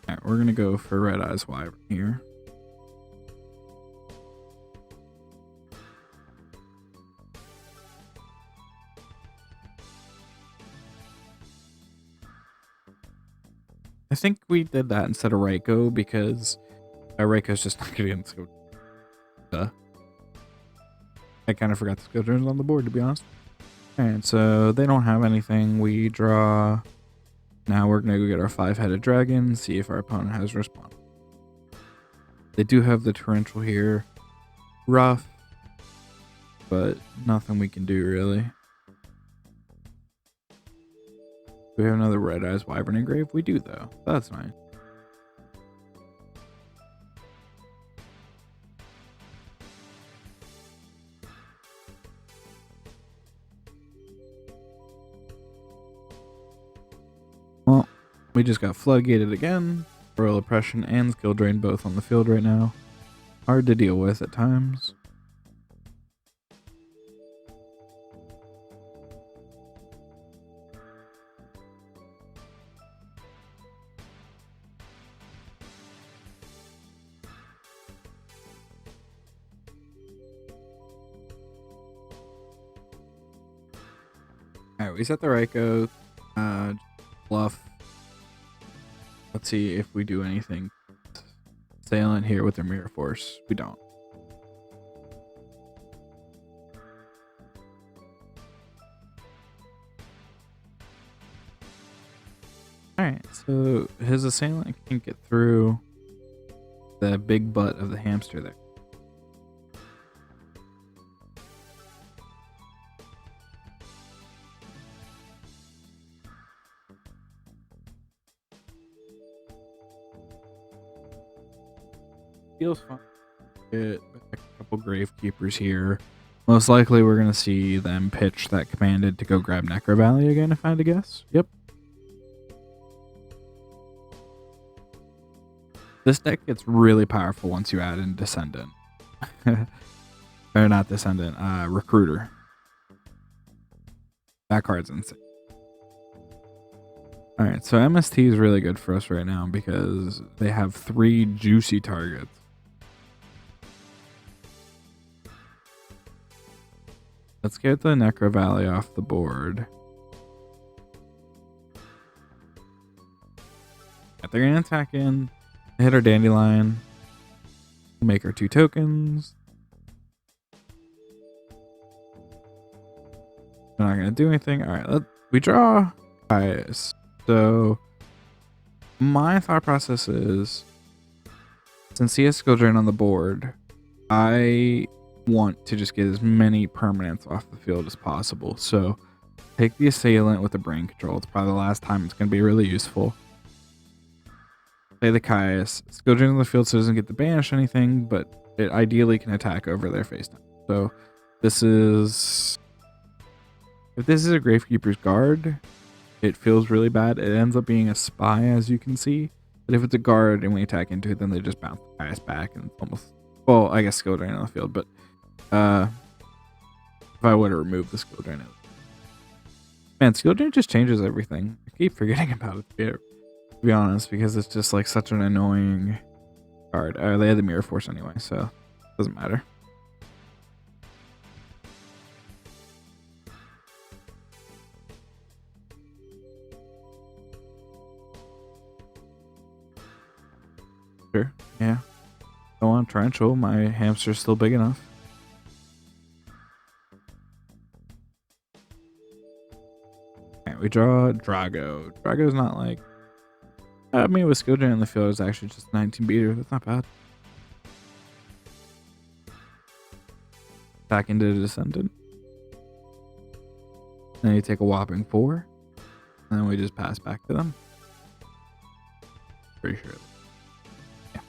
Alright, we're going to go for Red Eyes Wyvern here. I think we did that instead of Ryko because Ryko's just not going to get in the skill. I kind of forgot the skill turns on the board, to be honest. Alright, so they don't have anything. We draw. Now we're going to go get our 5-headed dragon, see if our opponent has respawn. They do have the torrential here. Rough, but nothing we can do really. Do we have another Red Eyes Wyvern engrave? We do though. That's nice. Well, we just got floodgated again. Royal Oppression and Skill Drain both on the field right now. Hard to deal with at times. Alright, we set the Ryko. Bluff. Let's see if we do anything. Assailant here with their Mirror Force. We don't. Alright, so his Assailant can't get through the big butt of the hamster there. Feels fun. Get a couple Gravekeepers here. Most likely we're going to see them pitch that commanded to go grab Necro Valley again, if I had to guess. Yep. This deck gets really powerful once you add in Descendant. Or not Descendant, Recruiter. That card's insane. Alright, so MST is really good for us right now because they have 3 juicy targets. Let's get the Necro Valley off the board. They're going to attack in, hit our Dandelion, make our 2 tokens. They're not going to do anything. Alright, we draw Caius. So, my thought process is, since he has skill drain on the board, I want to just get as many permanents off the field as possible. So Take the assailant with the brain control. It's probably the last time it's going to be really useful. Play the Caius. Skill drain on the field so it doesn't get to banish anything, but it ideally can attack over their face time. So this is... If this is a Gravekeeper's Guard, it feels really bad. It ends up being a spy, as you can see. But if it's a guard and we attack into it, then they just bounce the Caius back and almost... Well, I guess skill drain on the field, but if I would have removed the skill drain, man, skill drain just changes everything. I keep forgetting about it, to be honest, because it's just like such an annoying card. They had the Mirror Force anyway, so it doesn't matter. Sure, yeah. Go on, Torrential. My hamster's still big enough. Alright, we draw Drago. Drago's not like... I mean, with skill drain in the field, it's actually just 19 beater. That's not bad. Back into the Descendant. Then you take a whopping 4. And then we just pass back to them. Pretty sure. Yeah.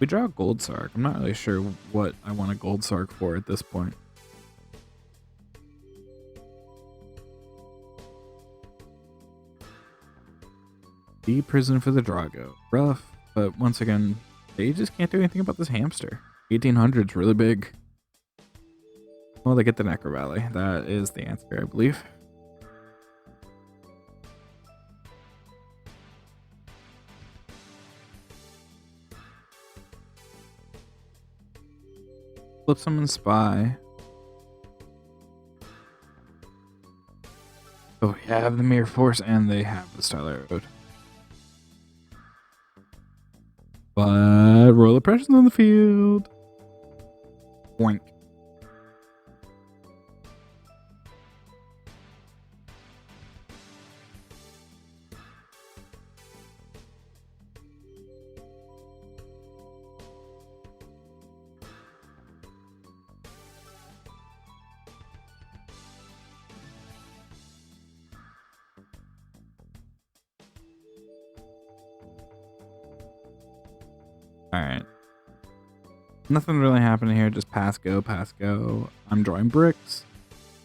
We draw a Gold Sark. I'm not really sure what I want a Gold Sark for at this point. The prison for the Drago. Rough, but once again, they just can't do anything about this hamster. 1800's really big. Well, they get the Necro Valley. That is the answer, I believe. Flip summon Spy. Oh, we have the Mirror Force and they have the Starlight Road. But roll oppressions on the field. Boink. Alright. Nothing really happening here, just pass go, pass go. I'm drawing bricks.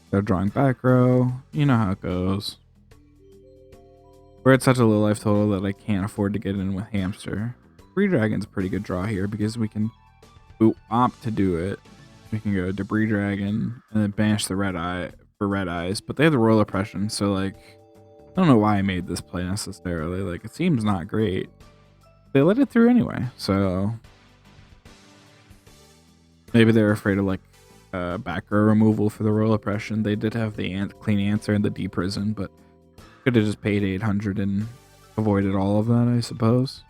They're drawing back row. You know how it goes. We're at such a low life total that I can't afford to get in with hamster. Debris Dragon's a pretty good draw here because we opt to do it. We can go Debris Dragon and then banish the red eye for red eyes, but they have the Royal Oppression, so like I don't know why I made this play necessarily. Like it seems not great. They let it through anyway, so maybe they're afraid of like back row removal for the Royal Oppression. They did have the clean answer and the deprison, but could have just paid 800 and avoided all of that, I suppose.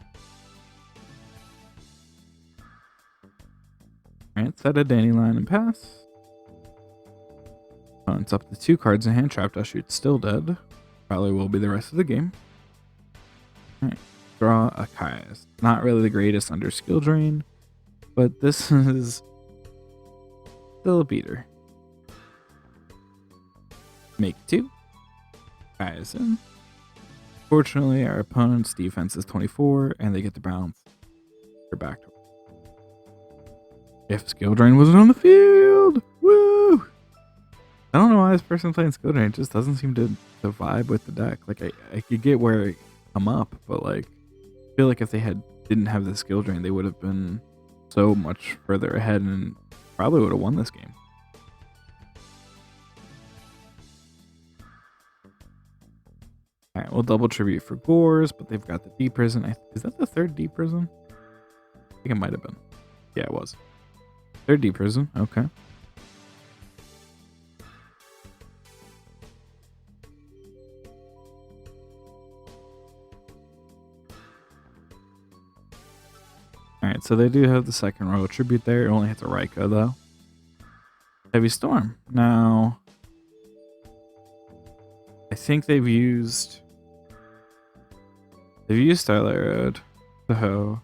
Alright, set a Dandylion and pass. It's up to 2 cards in hand. Trapped Shoot still dead. Probably will be the rest of the game. Alright. Draw a Caius. Not really the greatest under skill drain, but this is still a beater. Make 2. Caius in. Fortunately, our opponent's defense is 24, and they get to bounce. They're back to if skill drain wasn't on the field. Woo! I don't know why this person playing skill drain just doesn't seem to vibe with the deck. Like I could get where it come up, but like I feel like if they didn't have the skill drain, they would have been so much further ahead and probably would have won this game. Alright, we'll double tribute for Gores, but they've got the deep prison. Is that the 3rd deep prison? I think it might have been. Yeah, it was. 3rd deep prison, okay. Alright, so they do have the 2nd Royal Tribute there. It only hits a Ryko, though. Heavy Storm. Now, I think they've used They've used Starlight Road. So,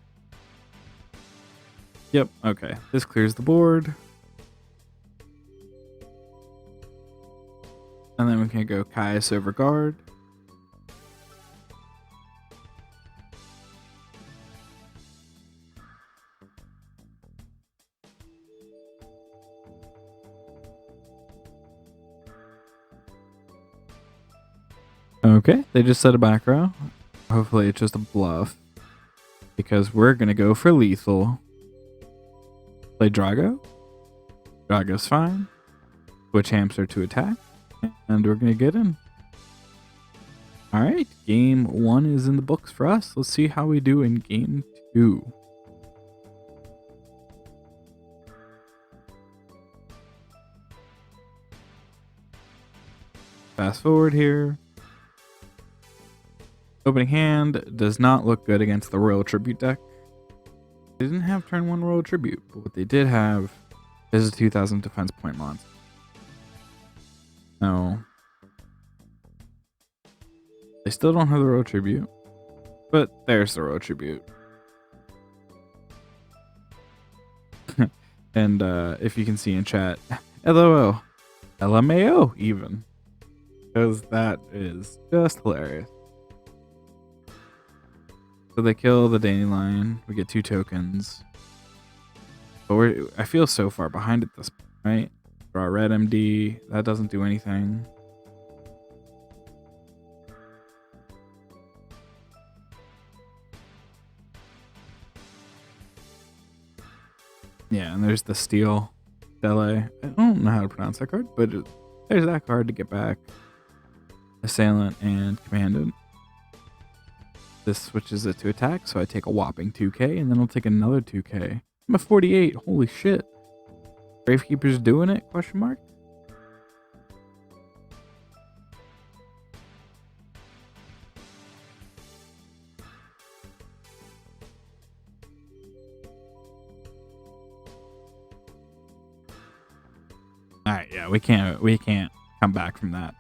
yep, okay. This clears the board. And then we can go Caius over guard. Okay, they just set a back row. Hopefully it's just a bluff. Because we're going to go for lethal. Play Drago. Drago's fine. Switch Hamster to attack. And we're going to get in. Alright, game 1 is in the books for us. Let's see how we do in game 2. Fast forward here. Opening hand does not look good against the Royal Tribute deck. They didn't have turn 1 Royal Tribute, but what they did have is a 2000 defense point monster. No. They still don't have the Royal Tribute, but there's the Royal Tribute. And if you can see in chat, LOL, LMAO even, because that is just hilarious. So they kill the Dandelion. We get 2 tokens. But I feel so far behind at this point, right? Draw REDMD. That doesn't do anything. Yeah, and there's the Steel Dele. I don't know how to pronounce that card, but there's that card to get back Assailant and Commandant. This switches it to attack, so I take a whopping 2k, and then I'll take another 2k. I'm at 48. Holy shit. Gravekeeper's doing it? Question mark? Alright, yeah, we can't come back from that.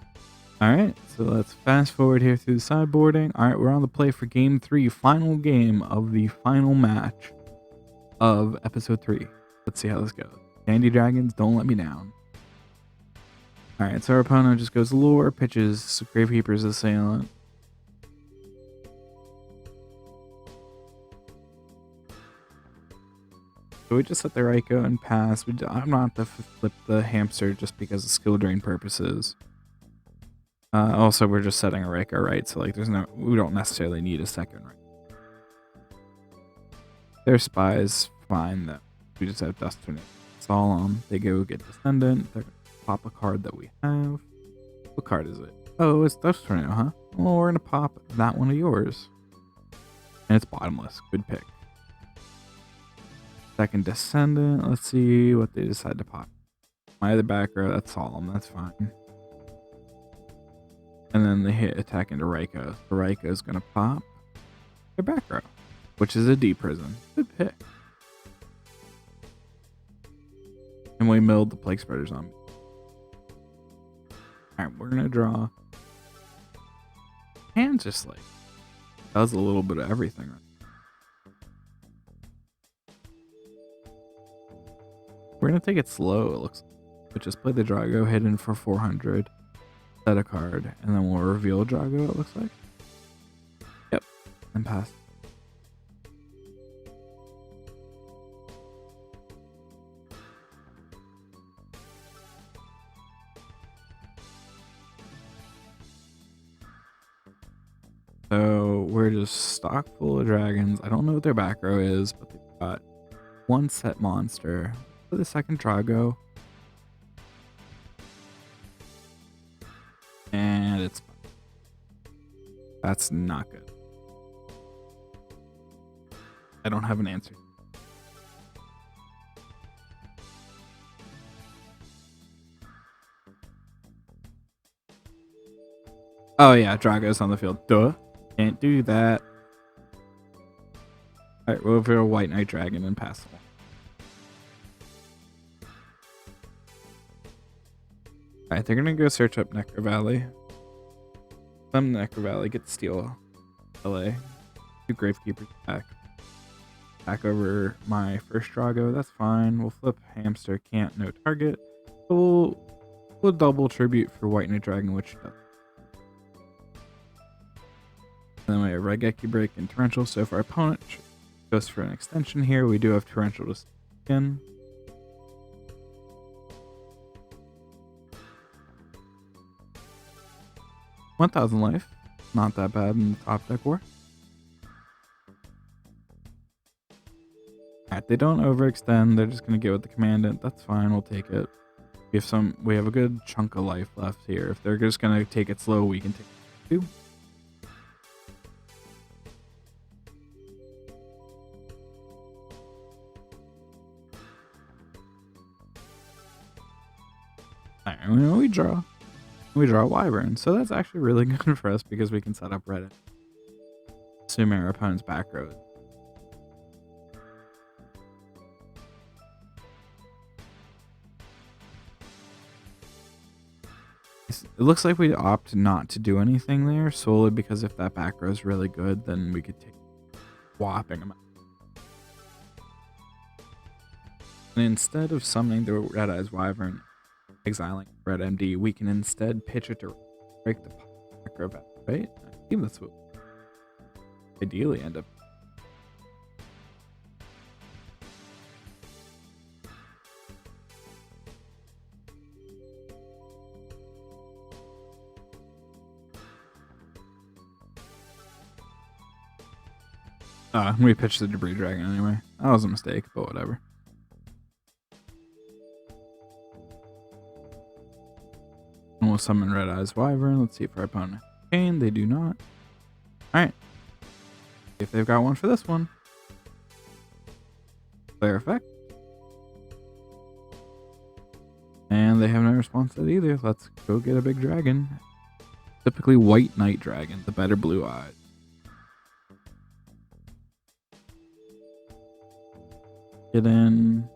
Alright, so let's fast forward here through the sideboarding. Alright, we're on the play for game 3, final game of the final match of episode 3. Let's see how this goes. Dandy Dragons, don't let me down. Alright, so our opponent just goes lure, pitches Gravekeeper's Assailant. So we just set the Ryko and pass. I'm not to flip the Hamster just because of skill drain purposes. Also, we're just setting a Ryko, right? So like, we don't necessarily need a second right. Their Spy's fine. That we just have Dust Tornado. It's all on. They go get Descendant. They're gonna pop a card that we have. What card is it? Oh, it's Dust Tornado, huh? Well, we're gonna pop that one of yours. And it's bottomless. Good pick. Second Descendant. Let's see what they decide to pop. My other back row, that's Solemn. That's fine. And then they hit attack into Ryko. So Ryko is going to pop their back row, which is a D prison. Good pick. And we milled the Plague Spreaders on me. Alright, we're going to draw. And just like, does a little bit of everything. We're going to take it slow, it looks like. But just play the Drago hidden for 400. Set a card, and then we'll reveal Drago, it looks like. Yep, and pass. So we're just stock full of dragons. I don't know what their back row is, but they've got 1 set monster. For the second Drago. And it's... That's not good. I don't have an answer. Oh yeah, Drago's on the field. Duh. Can't do that. Alright, we'll reveal a White Knight Dragon and pass the one. Alright, they're gonna go search up Necro Valley. Some Necro Valley, get the Steel LA. Two Gravekeepers back over my first Drago. That's fine. We'll flip Hamster, can't, no target. We'll double tribute for White Knight Dragon, which does. Then we have Regeki Break and Torrential. So if our opponent goes for an extension here, we do have Torrential to skin. $1,000 life. Not that bad in the top deck war. Alright, they don't overextend. They're just going to get with the Commandant. That's fine. We'll take it. We have a good chunk of life left here. If they're just going to take it slow, we can take it too. Alright, we draw a Wyvern. So that's actually really good for us because we can set up Reddit. Assuming our opponent's back row. It looks like we opt not to do anything there solely because if that back row is really good, then we could take whopping amount. And instead of summoning the Red Eyes Wyvern, exiling REDMD, we can instead pitch it to break the back row back, right? I think that's what ideally end up. We pitched the Debris Dragon anyway. That was a mistake, but whatever. And we'll summon Red Eyes Wyvern. Let's see if our opponent can. They do not. Alright. If they've got one for this one. Player effect. And they have no response to that either. Let's go get a big dragon. Typically White Knight Dragon, the better blue eyes. Get in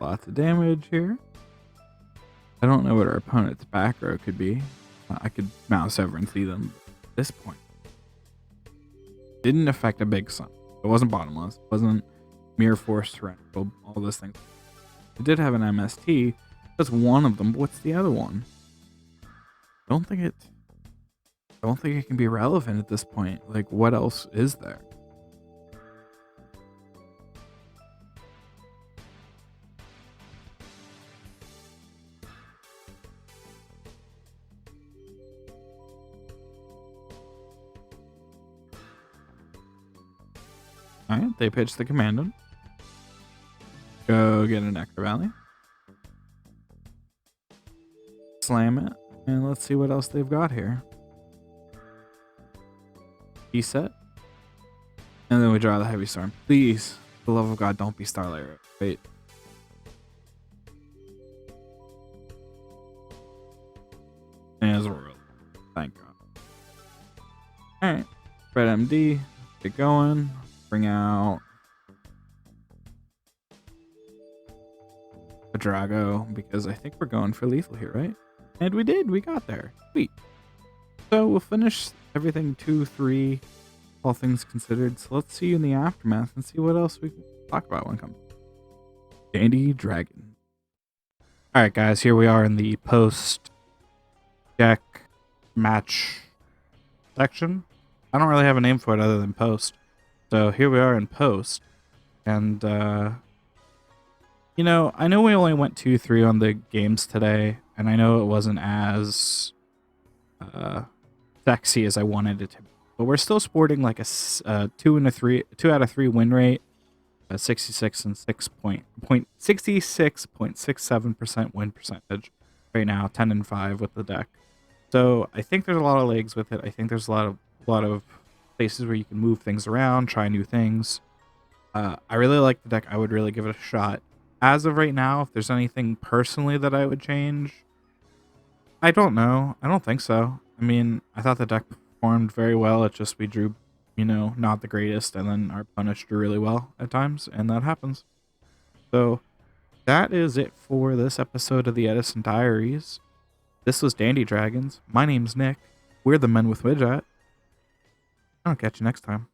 lots of damage here. I don't know what our opponent's back row could be. I could mouse over and see them at this point. Didn't affect a big sun. It wasn't bottomless. It wasn't Mirror Force, Torrential, all those things. It did have an MST. That's one of them, but what's the other one? I don't think it can be relevant at this point. Like, what else is there? Alright, they pitch the Commandant. Go get an Necro Valley. Slam it. And let's see what else they've got here. Reset. And then we draw the Heavy Storm. Please, for the love of God, don't be Starlight. Wait. And it's real. Thank God. Alright. REDMD. Get going. Bring out a Drago because I think we're going for lethal here, right? And we did. We got there. Sweet. So we'll finish everything 2-3, all things considered. So let's see you in the aftermath and see what else we can talk about when it comes. Dandy Dragon. All right, guys. Here we are in the post deck match section. I don't really have a name for it other than post. So here we are in post, and you know, I know we only went 2-3 on the games today, and I know it wasn't as sexy as I wanted it to be, but we're still sporting like a 2 out of 3 win rate, 66 and 66.67% win percentage right now, 10-5 with the deck. So I think there's a lot of legs with it. I think there's a lot of places where you can move things around, try new things. I really like the deck. I would really give it a shot. As of right now, if there's anything personally that I would change, I don't know. I don't think so. I mean, I thought the deck performed very well. It just we drew, you know, not the greatest, and then our opponents drew really well at times, and that happens. So that is it for this episode of the Edison Diaries. This was Dandy Dragons. My name's Nick. We're the Men with Widget. I'll catch you next time.